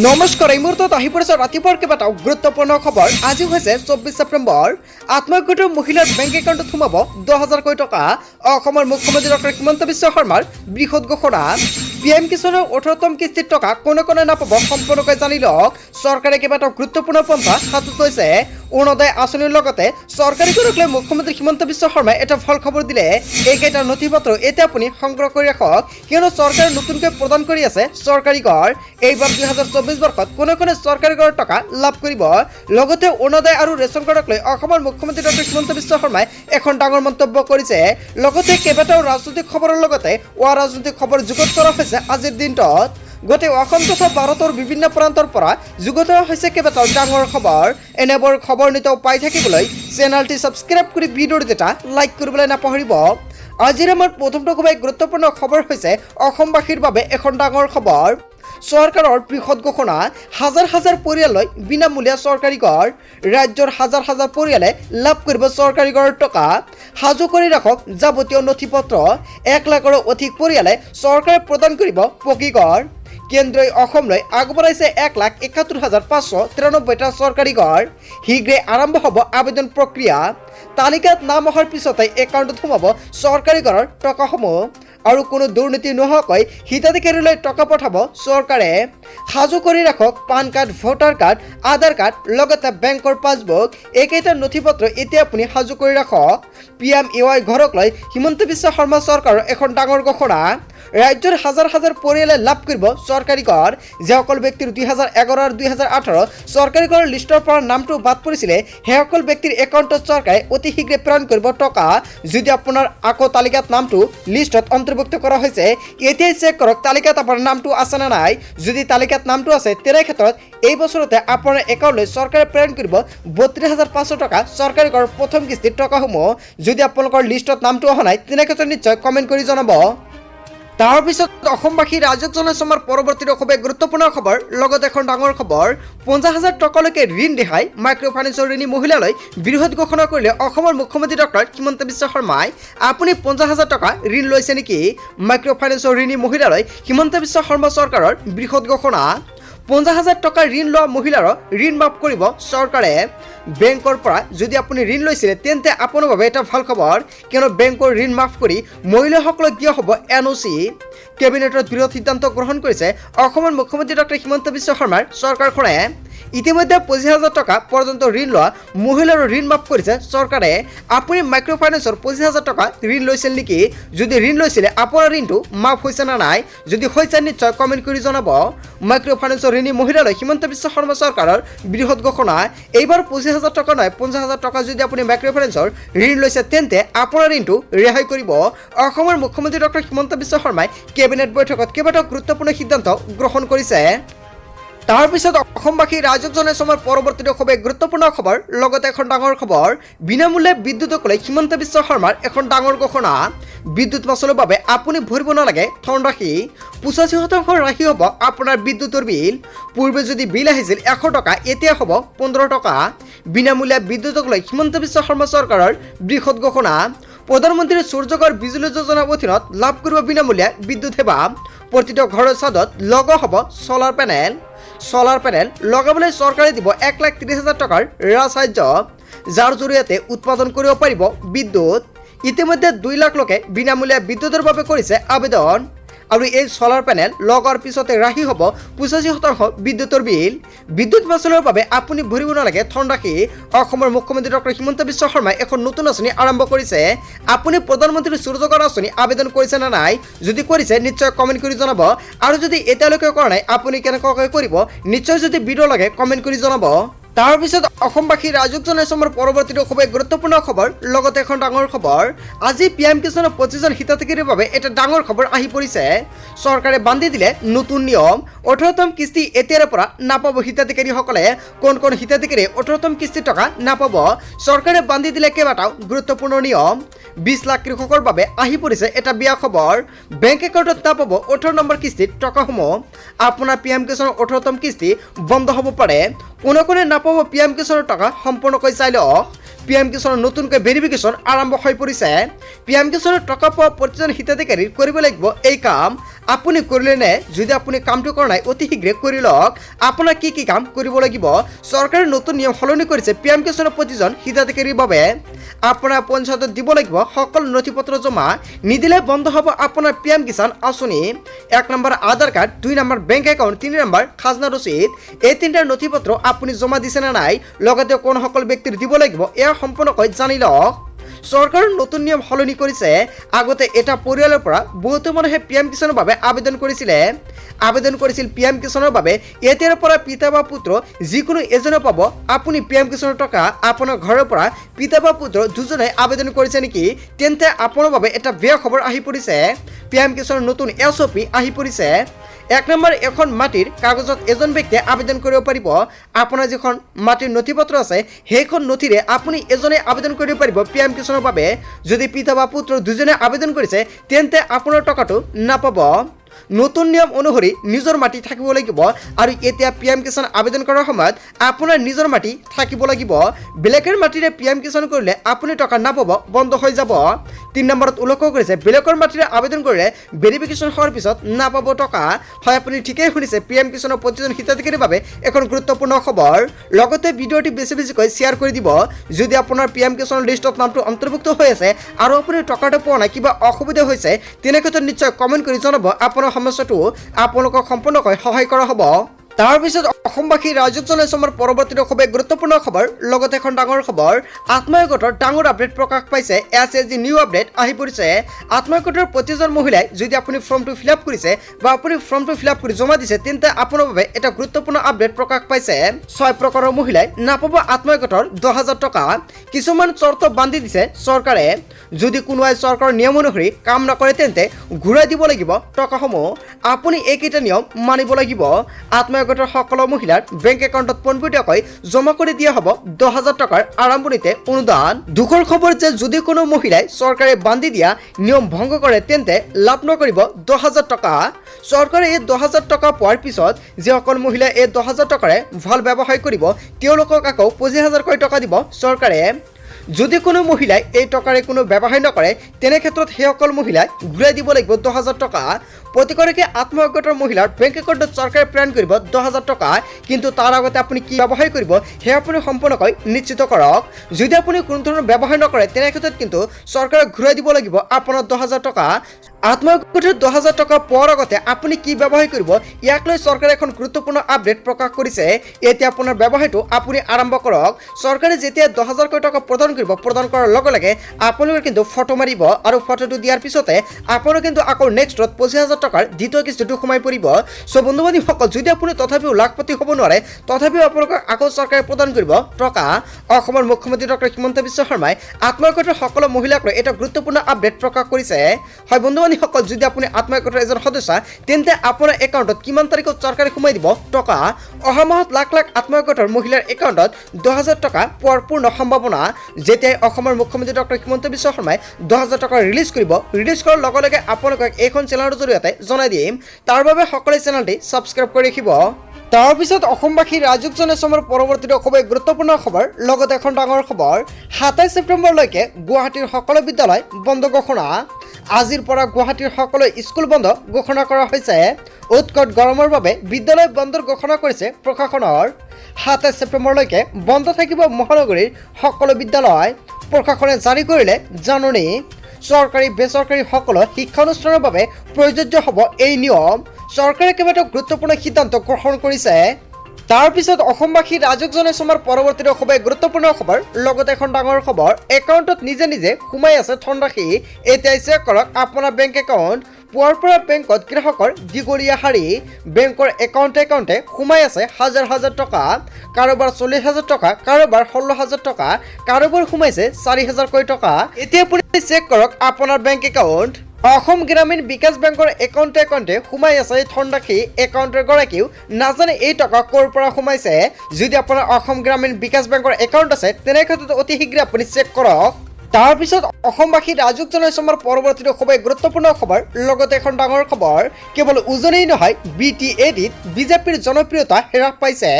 নমস্কাৰ, এই মুহূৰ্তত আহি পৰিছে ৰাতিপুৱাৰ কেইবাটাও গুৰুত্বপূৰ্ণ খবৰ। আজি হৈছে 24 ছেপ্টেম্বৰ। আত্মহত্যিত মহিলাৰ বেংক একাউণ্টত সোমাব 10,000 কোটি টকা। অসমৰ মুখ্যমন্ত্ৰী ডক্টৰ হিমন্ত বিশ্ব শৰ্মাৰ বৃহৎ ঘোষণা। PM কিষাণৰ 18তম কিস্তিৰ টকা কোনে কোনে নাপাব সম্পূৰ্ণকৈ জানি লওক। চৰকাৰে কেইবাটাও গুৰুত্বপূৰ্ণ পন্থা হাতত লৈছে। অৰুণোদয় আঁচনিৰ লগতে চৰকাৰী খৰক লৈ মুখ্যমন্ত্ৰী হিমন্ত বিশ্ব শৰ্মাই এটা ভাল খবৰ দিলে। এইকেইটা নথি পত্ৰ এতিয়া আপুনি সংগ্ৰহ কৰি ৰাখক, কিয়নো চৰকাৰে নতুনকৈ প্ৰদান কৰি আছে চৰকাৰী ঘৰ। এইবাৰ 2024 বৰ্ষত কোনে কোনে চৰকাৰী ঘৰৰ টকা লাভ কৰিব। লগতে অৰুণোদয় আৰু ৰেচন কাৰ্ডক লৈ অসমৰ মুখ্যমন্ত্ৰী ডক্টৰ হিমন্ত বিশ্ব শৰ্মাই এখন ডাঙৰ মন্তব্য কৰিছে। লগতে কেইবাটাও ৰাজনৈতিক খবৰৰ লগতে অৰাজনৈতিক খবৰ যুগুত কৰা হৈছে আজিৰ দিনটোত। গোটেই অসম তথা ভাৰতৰ বিভিন্ন প্ৰান্তৰ পৰা যুগুত হৈছে কেইবাটাও ডাঙৰ খবৰ। এনেবোৰ খবৰ নিতৌ পাই থাকিবলৈ চেনেলটি ছাবস্ক্ৰাইব কৰি ভিডিঅ'টো এটা লাইক কৰিবলৈ নাপাহৰিব। আজিৰ আমাৰ প্ৰথমটো খুবেই গুৰুত্বপূৰ্ণ খবৰ হৈছে অসমবাসীৰ বাবে এখন ডাঙৰ খবৰ। চৰকাৰৰ বৃহৎ ঘোষণা, হাজাৰ হাজাৰ পৰিয়াললৈ বিনামূলীয়া চৰকাৰী ঘৰ। ৰাজ্যৰ হাজাৰ হাজাৰ পৰিয়ালে লাভ কৰিব চৰকাৰী ঘৰৰ টকা। সাজু কৰি ৰাখক যাৱতীয় নথি পত্ৰ। 1 লাখৰো অধিক পৰিয়ালে চৰকাৰে প্ৰদান কৰিব পকী ঘৰ। কেন্দ্ৰই অসমলৈ আগবঢ়াইছে 1,71,593টা চৰকাৰী ঘৰ। শীঘ্ৰে আৰম্ভ হ'ব আবেদন প্ৰক্ৰিয়া। তালিকাত নাম অহাৰ পিছতে একাউণ্টত সোমাব চৰকাৰী ঘৰৰ টকাসমূহ। আৰু কোনো দুৰ্নীতি নোহোৱাকৈ হিতাধিকাৰীলৈ টকা পঠাব চৰকাৰে। সাজু কৰি ৰাখক পান কাৰ্ড, ভোটাৰ কাৰ্ড, আধাৰ কাৰ্ড, লগতে বেংকৰ পাছবুক। এইকেইটা নথি পত্ৰ এতিয়া আপুনি সাজু কৰি ৰাখক। PMAY ঘৰক লৈ হিমন্ত বিশ্ব শৰ্মা চৰকাৰৰ এখন ডাঙৰ ঘোষণা। ৰাজ্যৰ হাজাৰ হাজাৰ পৰিয়ালে লাভ কৰিব চৰকাৰী ঘৰ। যিসকল ব্যক্তিৰ 2011 আৰু 2018 চৰকাৰী ঘৰৰ লিষ্টৰ পৰা নামটো বাদ পৰিছিলে, সেইসকল ব্যক্তিৰ একাউণ্টত চৰকাৰে অতি শীঘ্ৰে প্ৰেৰণ কৰিব টকা। যদি আপোনাৰ আকৌ তালিকাত নামটো লিষ্টত অন্তৰ্ভুক্ত কৰা হৈছে, এতিয়াই চেক কৰক তালিকাত আপোনাৰ নামটো আছে নে নাই। যদি তালিকাত নামটো আছে, তেনে ক্ষেত্ৰত এই বছৰতে আপোনাৰ একাউণ্টলৈ চৰকাৰে প্ৰেৰণ কৰিব 32,500 টকা চৰকাৰী ঘৰৰ প্ৰথম কিস্তিৰ টকাসমূহ। যদি আপোনালোকৰ লিষ্টত নামটো অহা নাই, তেনে ক্ষেত্ৰত নিশ্চয় কমেণ্ট কৰি জনাব। তাৰপিছত অসমবাসী ৰাইজক জনাইছো আমাৰ পৰৱৰ্তী খুবেই গুৰুত্বপূৰ্ণ খবৰ। লগতে এখন ডাঙৰ খবৰ, 50,000 টকালৈকে ঋণ ৰেহাই। মাইক্ৰ' ফাইনেন্সৰ ঋণী মহিলালৈ বৃহৎ ঘোষণা কৰিলে অসমৰ মুখ্যমন্ত্ৰী ডক্টৰ হিমন্ত বিশ্ব শৰ্মাই। আপুনি 50,000 টকা ঋণ লৈছে নেকি? মাইক্ৰ' ফাইনেন্সৰ ঋণী মহিলালৈ হিমন্ত বিশ্ব শৰ্মা চৰকাৰৰ বৃহৎ ঘোষণা। 50,000 টকা ঋণ লোৱা মহিলাৰ ঋণ মাফ কৰিব চৰকাৰে। বেংকৰ পৰা যদি আপুনি ঋণ লৈছিলে, তেন্তে আপোনাৰ বাবে এটা ভাল খবৰ, কিয়নো বেংকৰ ঋণ মাফ কৰি মহিলাসকলক দিয়া হ'ব NOC। কেবিনেটত বৃহৎ সিদ্ধান্ত গ্ৰহণ কৰিছে অসমৰ মুখ্যমন্ত্ৰী ডক্টৰ হিমন্ত বিশ্ব শৰ্মাৰ চৰকাৰখনে। ইতিমধ্যে 25,000 টকা পৰ্যন্ত ঋণ লোৱা মহিলাৰ ঋণ মাফ কৰিছে চৰকাৰে। আপুনি মাইক্ৰ' ফাইনেন্সৰ 25,000 টকা ঋণ লৈছিল নেকি? যদি ঋণ লৈছিলে, আপোনাৰ ঋণটো মাফ হৈছে নে নাই? যদি হৈছে, নিশ্চয় কমেণ্ট কৰি জনাব। মাইক্ৰ' ফাইনেন্সৰ ঋণী মহিলালৈ হিমন্ত বিশ্ব শৰ্মা চৰকাৰৰ বৃহৎ ঘোষণা। এইবাৰ 25,000 টকা নহয়, 50,000 টকা যদি আপুনি মাইক্ৰ' ফাইনেন্সৰ ঋণ লৈছে, তেন্তে আপোনাৰ ঋণটো ৰেহাই কৰিব অসমৰ মুখ্যমন্ত্ৰী ডক্টৰ হিমন্ত বিশ্ব শৰ্মাই কেবিনেট বৈঠকত কেইবাটাও গুৰুত্বপূৰ্ণ সিদ্ধান্ত গ্ৰহণ কৰিছে। তাৰপিছত অসমবাসী ৰাইজক জনাইছো আমাৰ পৰৱৰ্তী খুবেই গুৰুত্বপূৰ্ণ খবৰ। লগতে এখন ডাঙৰ খবৰ, বিনামূল্যে বিদ্যুতক লৈ হিমন্ত বিশ্ব শৰ্মাৰ এখন ডাঙৰ ঘোষণা। বিদ্যুৎ মাচুলৰ বাবে আপুনি ভৰিব নালাগে ধন ৰাশি। 85% ৰাশি হ'ব আপোনাৰ বিদ্যুতৰ বিল। পূৰ্বে যদি বিল আহিছিল 100 টকা, এতিয়া হ'ব 15 টকা। বিনামূল্যে বিদ্যুতক লৈ হিমন্ত বিশ্ব শৰ্মা চৰকাৰৰ বৃহৎ ঘোষণা। প্ৰধানমন্ত্ৰী সূৰ্যঘৰ বিজুলী যোজনাৰ অধীনত লাভ কৰিব বিনামূল্যে বিদ্যুৎ সেৱা। প্ৰতিটো ঘৰৰ ছাদত লগোৱা হ'ব ছ'লাৰ পেনেল। ছ'লাৰ পেনেল লগাবলৈ চৰকাৰে দিব 1,30,000 টকাৰ ৰাজসাহায্য, যাৰ জৰিয়তে উৎপাদন কৰিব পাৰিব বিদ্যুৎ। ইতিমধ্যে 2 লাখ লোকে বিনামূলীয়া বিদ্যুতৰ বাবে কৰিছে আবেদন। আৰু এই ছ'লাৰ পেনেল লগোৱাৰ পিছতে ৰাহি হ'ব 85% বিদ্যুতৰ বিল। বিদ্যুৎ মাচুলৰ বাবে আপুনি ভৰিব নালাগে ধন ৰাশি। অসমৰ মুখ্যমন্ত্ৰী ডক্টৰ হিমন্ত বিশ্ব শৰ্মাই এখন নতুন আঁচনি আৰম্ভ কৰিছে। আপুনি প্ৰধানমন্ত্ৰী সূৰ্যঘৰ আঁচনি আবেদন কৰিছে নে নাই? যদি কৰিছে, নিশ্চয় কমেণ্ট কৰি জনাব। আৰু যদি এতিয়ালৈকে কৰা নাই, আপুনি কেনেকুৱাকৈ কৰিব, নিশ্চয় যদি ভিডিঅ' লাগে কমেণ্ট কৰি জনাব। তাৰপিছত অসমবাসী ৰাইজক জনাইছো আমাৰ পৰৱৰ্তী খুবেই গুৰুত্বপূৰ্ণ খবৰ। লগতে এখন ডাঙৰ খবৰ, আজি PM কিষাণৰ 25জন হিতাধিকাৰীৰ বাবে এটা ডাঙৰ খবৰ আহি পৰিছে। চৰকাৰে বান্ধি দিলে নতুন নিয়ম। 18তম কিস্তি এতিয়াৰ পৰা নাপাব হিতাধিকাৰীসকলে। কোন কোন হিতাধিকাৰীয়ে 18তম কিস্তিৰ টকা নাপাব? চৰকাৰে বান্ধি দিলে কেইবাটাও গুৰুত্বপূৰ্ণ নিয়ম। 20 লাখ কৃষকৰ বাবে আহি পৰিছে এটা বেয়া খবৰ। বেংক একাউণ্টত নাপাব 18 নম্বৰ কিস্তিৰ টকাসমূহ। আপোনাৰ PM কিষাণৰ 18তম কিস্তি বন্ধ হ'ব পাৰে। কোনে কোনে নাপাব PM কিষাণৰ টকা সম্পূৰ্ণকৈ চাই লওক। PM কিষাণৰ নতুনকৈ ভেৰিফিকেশ্যন আৰম্ভ হৈ পৰিছে। PM কিষাণৰ টকা পোৱা প্ৰতিজন হিতাধিকাৰীৰ কৰিব লাগিব এই কাম। আপুনি কৰিলে নে যদি আপুনি কামটো কৰা নাই অতি শীঘ্ৰে কৰি লওক আপোনাৰ কি কাম কৰিব লাগিব চৰকাৰে নতুন নিয়ম সলনি কৰিছে পিএম কিষাণৰ প্ৰতিজন হিতাধিকাৰীৰ বাবে আপোনাৰ পঞ্চায়তত দিব লাগিব সকলো নথিপত্ৰ জমা নিদিলে বন্ধ হ'ব আপোনাৰ পিএম কিষাণ আঁচনি 1 নম্বৰ আধাৰ কাৰ্ড 2 নম্বৰ বেংক একাউণ্ট 3 নম্বৰ খাজনা ৰচিদ এই তিনিটা নথিপত্ৰ আপুনি জমা দিছে নে নাই লগতে কোন সকল ব্যক্তিৰ দিব লাগিব এয়া সম্পূৰ্ণকৈ জানি লওক চৰকাৰৰ নতুন নিয়ম সলনি কৰিছে আগতে এটা পৰিয়ালৰ পৰা বহুতো মানুহে পিএম কিষাণৰ বাবে আবেদন কৰিছিল পিএম কিষাণৰ বাবে এতিয়াৰ পৰা পিতা বা পুত্ৰ যিকোনো এজনে পাব আপুনি পিএম কিষাণৰ টকা আপোনাৰ ঘৰৰ পৰা পিতা বা পুত্ৰ দুজনে আবেদন কৰিছে নেকি তেন্তে আপোনাৰ বাবে এটা বেয়া খবৰ আহি পৰিছে পিএম কিষাণৰ নতুন এছঅপি আহি পৰিছে 1 নম্বৰ এখন মাটিৰ কাগজত এজন ব্যক্তিয়ে আবেদন কৰিব পাৰিব আপোনাৰ যিখন মাটিৰ নথিপত্ৰ আছে সেইখন নথিৰে আপুনি এজনে আবেদন কৰিব পাৰিব পিএম কিষাণৰ বাবে যদি পিতা বা পুত্ৰ দুজনে আবেদন কৰিছে তেন্তে আপোনাৰ টকাটো নাপাব নতুন নিয়ম অনুসৰি নিজৰ মাটি থাকিব লাগিব আৰু এতিয়া পিএম কিষাণ আবেদন কৰাৰ সময়ত আপোনাৰ নিজৰ মাটি থাকিব লাগিব বেলেগৰ মাটিৰে পিএম কিষাণ কৰিলে আপুনি টকা নাপাব বন্ধ হৈ যাব 3 নম্বৰত উল্লেখ কৰিছে বেলেগৰ মাটিৰে আবেদন কৰিলে ভেৰিফিকেশ্যন হোৱাৰ পিছত নাপাব টকা হয় আপুনি ঠিকই শুনিছে পিএম কিষাণৰ প্ৰতিজন হিতাধিকাৰীৰ বাবে এখন গুৰুত্বপূৰ্ণ খবৰ লগতে ভিডিঅ'টি বেছিকৈ শ্বেয়াৰ কৰি দিব যদি আপোনাৰ পিএম কিষাণৰ লিষ্টত নামটো অন্তৰ্ভুক্ত হৈ আছে আৰু আপুনি টকাটো পোৱা নাই কিবা অসুবিধা হৈছে তেনে ক্ষেত্ৰত নিশ্চয় কমেণ্ট কৰি জনাব আপোনাৰ সমস্যাটো আপোনালোকক সম্পূৰ্ণকৈ সহায় কৰা হ'ব তাৰ পিছত অসমবাসী ৰাইজক জনাইছো আমাৰ পৰৱৰ্তী খুবেই গুৰুত্বপূৰ্ণ খবৰ লগতে এখন ডাঙৰ খবৰ আত্মসহায়ক গোটৰ ডাঙৰ আপডেট প্ৰকাশ পাইছে এছএছজি নিউ আপডেট আহি পৰিছে আত্মসহায়ক গোটৰ প্ৰতিজন মহিলাই যদি আপুনি ফৰ্মটো ফিলআপ কৰিছে বা আপুনি ফৰ্মটো ফিলআপ কৰি জমা দিছে তেন্তে আপোনাৰ বাবে এটা গুৰুত্বপূৰ্ণ আপডেট প্ৰকাশ পাইছে 6 প্ৰকাৰৰ মহিলাই নাপাব আত্মসহায়ক গোটৰ 10000 টকা কিছুমান চৰ্ত বান্ধি দিছে চৰকাৰে যদি কোনোৱাই চৰকাৰৰ নিয়ম অনুসৰি কাম নকৰে তেন্তে ঘূৰাই দিব লাগিব টকাসমূহ আপুনি এইকেইটা নিয়ম মানিব লাগিব আত্মসহায়ক গোটৰ সকলো মহিলাৰ বেংক একাউণ্টত পোনপটীয়াকৈ জমা কৰি দিয়া হ'ব 10000 টকাৰ আৰম্ভণিতে অনুদান দুখৰ খবৰ যে যদি কোনো মহিলাই চৰকাৰে বান্ধি দিয়া নিয়ম ভংগ কৰে তেন্তে লাভ নকৰিব 10000 টকা চৰকাৰে এই 10000 টকা পোৱাৰ পিছত যিসকল মহিলাই এই 10000 টকাৰে ভাল ব্যৱসায় কৰিব তেওঁলোকক আকৌ 25000 টকা দিব চৰকাৰে যদি কোনো মহিলাই এই টকাৰে কোনো ব্যৱসায় নকৰে তেনে ক্ষেত্ৰত সেইসকল মহিলাই ঘূৰাই দিব লাগিব 10000 টকা প্ৰতিগৰাকী আত্মসহায়ক গোটৰ মহিলাৰ বেংক একাউণ্টত চৰকাৰে প্ৰেৰণ কৰিব 10000 টকা কিন্তু তাৰ আগতে আপুনি কি ব্যৱসায় কৰিব সেয়া আপুনি সম্পূৰ্ণকৈ নিশ্চিত কৰক যদি আপুনি কোনো ধৰণৰ ব্যৱসায় নকৰে তেনে ক্ষেত্ৰত কিন্তু চৰকাৰে ঘূৰাই দিব লাগিব আপোনাৰ 10000 টকা আত্মসহায়ক গোটৰ 10000 টকা পোৱাৰ আগতে আপুনি কি ব্যৱসায় কৰিব ইয়াক লৈ চৰকাৰে এখন গুৰুত্বপূৰ্ণ আপডেট প্ৰকাশ কৰিছে এতিয়া আপোনাৰ ব্যৱসায়টো আপুনি আৰম্ভ কৰক চৰকাৰে যেতিয়া 10000 টকা প্ৰদান কৰাৰ লগে লগে আপোনালোকে কিন্তু ফটো মাৰিব আৰু ফটোটো দিয়াৰ পিছতে আপোনালোকে কিন্তু আকৌ নেক্সটত 25000 টকাৰ দ্বিতীয় কিস্তিটো সোমাই পৰিব সো বন্ধু বান্ধৱীসকল যদি আপুনি তথাপিও লাখপতি হ'ব নোৱাৰে তথাপিও আপোনালোকক আকৌ চৰকাৰে প্ৰদান কৰিব টকা অসমৰ মুখ্যমন্ত্ৰী ডক্টৰ হিমন্ত বিশ্ব শৰ্মাই আত্মসহায়ক গোটৰ সকলো মহিলাক লৈ এটা গুৰুত্বপূৰ্ণ আপডেট প্ৰকাশ কৰিছে হয় বন্ধু বান্ধৱীসকল যদি আপুনি আত্মসহায়ক গোটৰ এজন সদস্য তেন্তে আপোনাৰ একাউণ্টত কিমান তাৰিখত চৰকাৰে সোমাই দিব টকা অহা মাহত লাখ লাখ আত্মসহায়ক গোটৰ মহিলাৰ একাউণ্টত 10000 টকা পোৱাৰ পূৰ্ণ সম্ভাৱনা যেতিয়াই অসমৰ মুখ্যমন্ত্ৰী ডক্টৰ হিমন্ত বিশ্ব শৰ্মাই 10000 টকা ৰিলিজ কৰাৰ লগে লগে আপোনালোকক এইখন চেনেলৰ জৰিয়তে জনাই দিম তাৰ বাবে সকলোৱে চেনেলটি ছাবস্ক্ৰাইব কৰি ৰাখিব তাৰপিছত অসমবাসী ৰাইজক জনাইছো আমাৰ পৰৱৰ্তী খুবেই গুৰুত্বপূৰ্ণ খবৰ লগতে এখন ডাঙৰ খবৰ 27 ছেপ্টেম্বৰলৈকে গুৱাহাটীৰ সকলো বিদ্যালয় বন্ধ ঘোষণা আজিৰ পৰা গুৱাহাটীৰ সকলো স্কুল বন্ধ ঘোষণা কৰা হৈছে উৎকট গৰমৰ বাবে বিদ্যালয় বন্ধৰ ঘোষণা কৰিছে প্ৰশাসনৰ 27 ছেপ্টেম্বৰলৈকে বন্ধ থাকিব মহানগৰীৰ সকলো বিদ্যালয় প্ৰশাসনে জাৰি কৰিলে জাননী চৰকাৰী বেচৰকাৰী সকলো শিক্ষানুষ্ঠানৰ বাবে প্ৰযোজ্য হ'ব এই নিয়ম চৰকাৰে কেইবাটাও গুৰুত্বপূৰ্ণ সিদ্ধান্ত গ্ৰহণ কৰিছে তাৰপিছত অসমবাসী ৰাইজক জনাইছো আমাৰ পৰৱৰ্তী খুবেই গুৰুত্বপূৰ্ণ খবৰ লগতে এখন ডাঙৰ খবৰ একাউণ্টত নিজে সোমাই আছে ধনৰাশি এতিয়া চেক কৰক আপোনাৰ বেংক একাউণ্ট পুৱাৰ পৰা বেংকত গ্ৰাহকৰ দীঘলীয়া শাৰী বেংকৰ একাউণ্টে সোমাই আছে হাজাৰ টকা কাৰোবাৰ 40000 টকা কাৰোবাৰ 16000 টকা কাৰোবাৰ সোমাইছে 4000 টকা এতিয়া আপুনি চেক কৰক আপোনাৰ বেংক একাউণ্ট অসম গ্ৰামীণ বিকাশ বেংকৰ একাউণ্টে সোমাই আছে ধনৰাশি একাউণ্টৰ গৰাকীও নাজানে এই টকা ক'ৰ পৰা সোমাইছে যদি আপোনাৰ অসম গ্ৰামীণ বিকাশ বেংকৰ একাউণ্ট আছে তেনে ক্ষেত্ৰত অতি শীঘ্ৰে আপুনি চেক কৰক তাৰপিছত অসমবাসী ৰাইজক জনাইছো আমাৰ পৰৱৰ্তী খুবেই গুৰুত্বপূৰ্ণ খবৰ লগতে এখন ডাঙৰ খবৰ কেৱল উজনেই নহয় BTADত বিজেপিৰ জনপ্ৰিয়তা হ্ৰাস পাইছে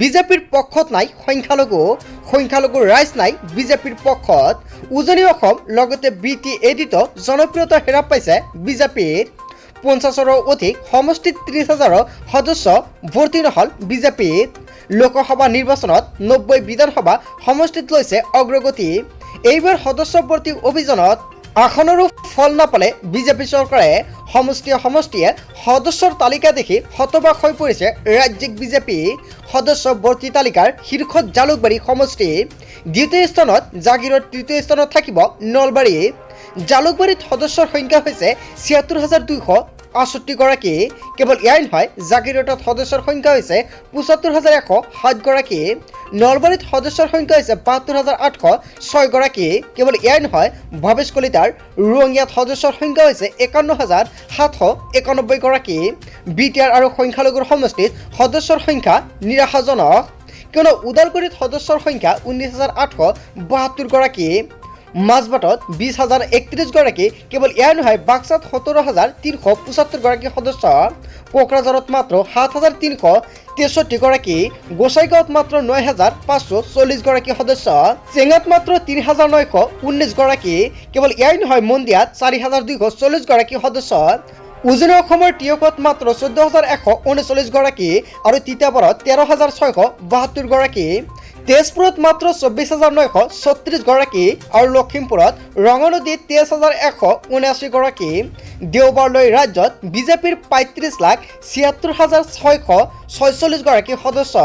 বিজেপিৰ পক্ষত নাই সংখ্যালঘু ৰাইজ নাই বিজেপিৰ পক্ষত উজনি অসম লগতে BTADত জনপ্ৰিয়তা হ্ৰাস পাইছে বিজেপিৰ 50ৰো অধিক সমষ্টিত 30,000 সদস্য ভৰ্তি নহল বিজেপিত। লোকসভা নিৰ্বাচনত 90 বিধানসভা সমষ্টিত লৈছে অগ্ৰগতি। এইবাৰ সদস্য ভৰ্তি অভিযানত আসনৰো ফল নাপালে বিজেপি চৰকাৰে। সমষ্টিয়ে সদস্যৰ তালিকা দেখি হতবাক হৈ পৰিছে ৰাজ্যিক বিজেপি। সদস্য ভৰ্তি তালিকাৰ শীৰ্ষত জালুকবাৰী সমষ্টি, দ্বিতীয় স্থানত জাগিৰোড, তৃতীয় স্থানত থাকিব নলবাৰী। জালুকবাৰীত সদস্যৰ সংখ্যা হৈছে 76,268 গৰাকী। কেৱল ইয়াই নহয়, জাগিৰোডত সদস্যৰ সংখ্যা হৈছে 75,107 গৰাকী। নলবাৰীত সদস্যৰ সংখ্যা হৈছে 72,806 গৰাকী। কেৱল ইয়াই নহয়, ভৱেশ কলিতাৰ ৰঙিয়াত সদস্যৰ সংখ্যা হৈছে 51,791 গৰাকী। বিটিআৰ আৰু সংখ্যালঘুৰ সমষ্টিত সদস্যৰ সংখ্যা নিৰাশাজনক, কিয়নো ওদালগুৰিত সদস্যৰ সংখ্যা 19,872 গৰাকী। মাজবাটত 20,031 গৰাকী। কেৱল ইয়াই নহয়, বাক্সাত 17,375 গৰাকী সদস্য, কোকৰাঝাৰত মাত্ৰ 7,363 গৰাকী, গোসাইগাঁৱত মাত্ৰ 9,540 গৰাকী সদস্য, চেঙাত মাত্ৰ 3,919 গৰাকী। কেৱল ইয়াই নহয়, মন্দিয়াত 4,240 গৰাকী সদস্য, উজনি অসমৰ টিয়কত মাত্ৰ 14,139 গৰাকী আৰু তিতাবৰত 13,672 গৰাকী। তেজপুৰত মাত্ৰ 24,936 গৰাকী আৰু লখিমপুৰত ৰঙানদীত 23,179 গৰাকী। দেওবাৰলৈ ৰাজ্যত বিজেপিৰ 35,76,646 গৰাকী সদস্য।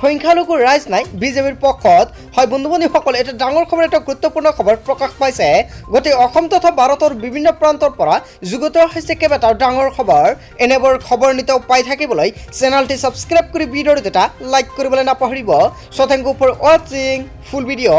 সংখ্যালঘু ৰাইজ নাই বিজেপিৰ পক্ষত। হয় বন্ধু-বান্ধৱীসকল, এটা ডাঙৰ খবৰ, এটা গুৰুত্বপূৰ্ণ খবৰ প্ৰকাশ পাইছে। গোটেই অসম তথা ভাৰতৰ বিভিন্ন প্ৰান্তৰ পৰা যুগুত হৈছে কেইবাটাও ডাঙৰ খবৰ। এনেবোৰ খবৰ নিতৌ পাই থাকিবলৈ চেনেলটি ছাবস্ক্ৰাইব কৰি ভিডিঅ'টো এটা লাইক কৰিবলৈ নাপাহৰিব। So thank you for watching full video.